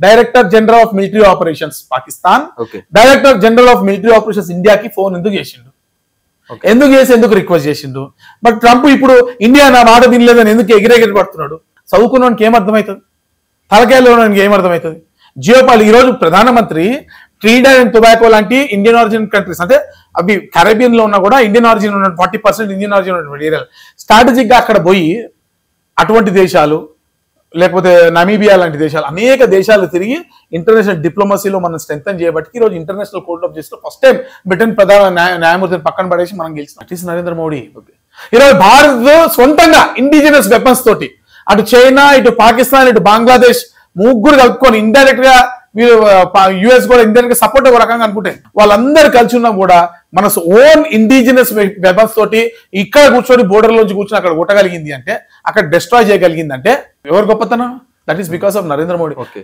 Director general of military operations Pakistan, director general of military operations ఇండియాకి phone ఎందుకు చేసిండు? ఎందుకు రిక్వెస్ట్ చేసిండు? బట్ ట్రంప్ ఇప్పుడు ఇండియా నా మాట వినలేదని ఎందుకు ఎగిరెగిరి పడుతున్నాడు? చదువుకున్నానికి ఏమర్థమవుతుంది? తలకాయలో ఏమర్థమవుతుంది? జియోపాలి ఈ రోజు ప్రధానమంత్రి ట్రీడర్ అండ్ టొబాకో లాంటి ఇండియన్ ఆరిజిన్ కంట్రీస్, అంటే అవి కరేబియన్ లో ఉన్నా కూడా ఇండియన్ ఆరిజిన్ ఉన్న 40% ఇండియన్ ఆరిజిన్ ఉన్నటువంటి ఏరియాలు స్ట్రాటజిక్ గా అక్కడ పోయి అటువంటి దేశాలు లేకపోతే నమీబియా లాంటి దేశాలు అనేక దేశాలు తిరిగి ఇంటర్నేషనల్ డిప్లొమసీలో మనం స్ట్రెంథన్ చేయబట్టి ఈ రోజు international court of justice first time Britain ప్రధాన న్యాయమూర్తిని పక్కన పడేసి మనం గెలిచిన నరేంద్ర మోడీ. ఈరోజు భారత్ సొంతంగా ఇండిజినస్ వెపన్స్ తోటి అటు చైనా, ఇటు పాకిస్తాన్, ఇటు బంగ్లాదేశ్ ముగ్గురు కలుపుకొని ఇండైరెక్ట్ గా వీళ్ళు యుఎస్ కూడా ఇండైరెక్ట్ గా సపోర్ట్ ఒక రకంగా అనుకుంటే వాళ్ళందరూ కలిసి ఉన్నా కూడా మన ఓన్ ఇండిజినస్ వెపన్స్ తోటి ఇక్కడ కూర్చొని బోర్డర్ లోంచి కూర్చొని అక్కడ కొట్టగలిగింది అంటే, అక్కడ డిస్ట్రాయ్ చేయగలిగింది అంటే ఎవరు గొప్పతనం? That is because of Narendra Modi.